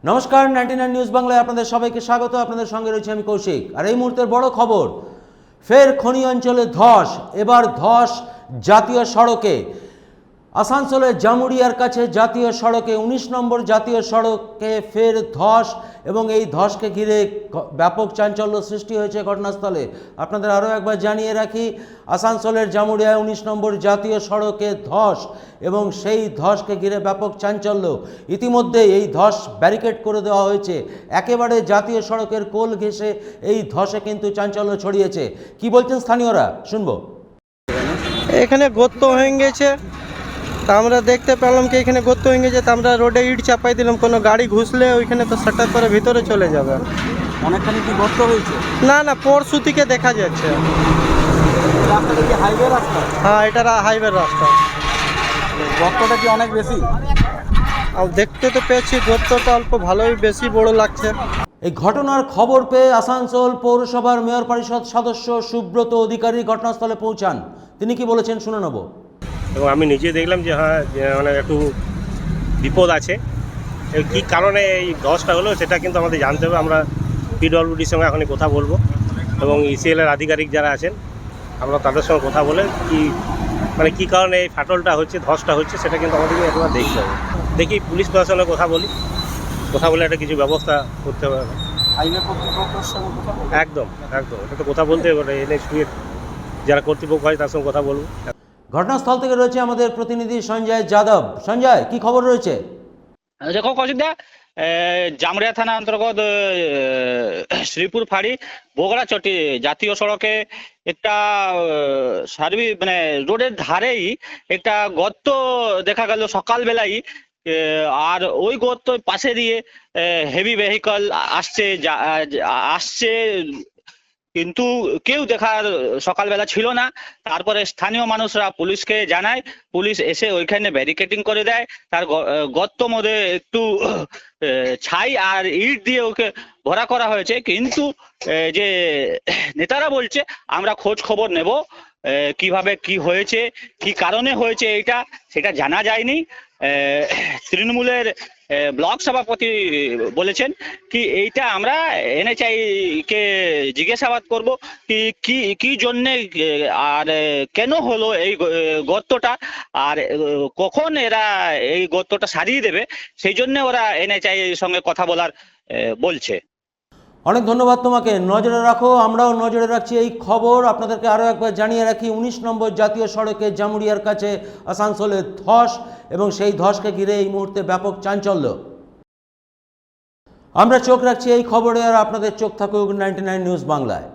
নমস্কার, 99 নিউজ বাংলায় আপনাদের সবাইকে স্বাগত। আপনাদের সঙ্গে রয়েছে আমি কৌশিক। আর এই মুহূর্তের বড় খবর, ফের খনি অঞ্চলে ধস। এবার ধস জাতীয় সড়কে, আসানসোলের জামুরিয়ার কাছে জাতীয় সড়কে 19 নম্বর জাতীয় সড়কে ফের ধস, এবং এই ধসকে ঘিরে ব্যাপক চাঞ্চল্য সৃষ্টি হয়েছে ঘটনাস্থলে। আপনাদের আরও একবার জানিয়ে রাখি, আসানসোলের জামুরিয়ায় 19 নম্বর জাতীয় সড়কে ধস, এবং সেই ধসকে ঘিরে ব্যাপক চাঞ্চল্য। ইতিমধ্যে এই ধস ব্যারিকেড করে দেওয়া হয়েছে, একেবারে জাতীয় সড়কের কোল ঘেঁষে এই ধসে কিন্তু চাঞ্চল্য ছড়িয়েছে। কি বলছেন স্থানীয়রা, শুনবো। এখানে গর্ত হয়ে গেছে, তা আমরা দেখতে পেলাম কি এখানে গর্ত হয়ে গেছে, তা আমরা রোডে ইট চাপাই দিলাম। কোনো গাড়ি ঘুষলে ওইখানে তো সেটআপ করে ভিতরে চলে যাবে। অনেকখানি কি গর্ত হয়েছে? না না, পরশু থেকে দেখা যাচ্ছে। রাস্তাটা কি হাইওয়ে রাস্তা? হ্যাঁ, এটা হাইওয়ে রাস্তা। গর্তটা কি অনেক বেশি? আর দেখতে তো পেয়েছি গর্তটা অল্প ভালোই বেশি বড় লাগছে। এই ঘটনার খবর পেয়ে আসানসোল পৌরসভার মেয়র পরিষদ সদস্য সুব্রত অধিকারী ঘটনাস্থলে পৌঁছান। তিনি কি বলেছেন শুনে নেব। এবং আমি নিজে দেখলাম যে হ্যাঁ, মানে একটু বিপদ আছে। কী কারণে এই ধসটা হলো সেটা কিন্তু আমাদের জানতে হবে। আমরা পিডব্লিউডির সঙ্গে এখনই কথা বলবো, এবং ইসিএলের আধিকারিক যারা আছেন আমরা তাদের সঙ্গে কথা বলে কী কারণে এই ফাটলটা হচ্ছে, ধসটা হচ্ছে, সেটা কিন্তু আমাদেরকে একবার দেখতে হবে। দেখি পুলিশ প্রশাসনের কথা বলে একটা কিছু ব্যবস্থা করতে হবে। হাইওয়ে কর্তৃপক্ষের সঙ্গে কথা বলবো? একদম এটা তো কথা বলতে হবে। এনএইচপির যারা কর্তৃপক্ষ হয় তার সঙ্গে কথা বলবো। ঘটনাস্থল থেকে রয়েছে আমাদের প্রতিনিধি সঞ্জয় যাদব। সঞ্জয়, কি খবর রয়েছে? দেখো কৌশিকদা, জামরিয়া থানা অন্তর্গত শ্রীপুর ফাঁড়ি বগড়াচটি জাতীয় সড়কে একটা মানে রোডের ধারেই একটা গর্ত দেখা গেল সকালবেলাই। আর ওই গর্ত পাশে দিয়ে হেভি ভেহিকল আসছে, কিন্তু কেউ দেখার সকালবেলা ছিল না। তারপরে স্থানীয় মানুষরা পুলিশকে জানায়, পুলিশ এসে ওইখানে ব্যারিকেডিং করে দেয়। তার গর্ত মধ্যে একটু ছাই আর ইট দিয়ে ওকে ভরা করা হয়েছে। কিন্তু যে নেতারা বলছে আমরা খোঁজ খবর নেব, কিভাবে কি হয়েছে, কি কারণে হয়েছে সেটা জানা যায়নি। তৃণমূলের ব্লক সভাপতি বলেছেন কি এইটা আমরা এনএচআই কে জিজ্ঞাসাবাদ করব কি জন্যে আর কেন হলো এই গর্তটা, আর কখন এরা এই গর্তটা সারিয়ে দেবে, সেই জন্য ওরা এনএচআই এর সঙ্গে কথা বলার বলছে। অনেক ধন্যবাদ তোমাকে। নজরে রাখো, আমরাও নজরে রাখছি এই খবর। আপনাদেরকে আরও একবার জানিয়ে রাখি, 19 নম্বর জাতীয় সড়কে জামুরিয়ার কাছে আসানসোলের ধস, এবং সেই ধসকে ঘিরে এই মুহূর্তে ব্যাপক চাঞ্চল্য। আমরা চোখ রাখছি এই খবরে, আর আপনাদের চোখ থাকুক 99 নিউজ বাংলায়।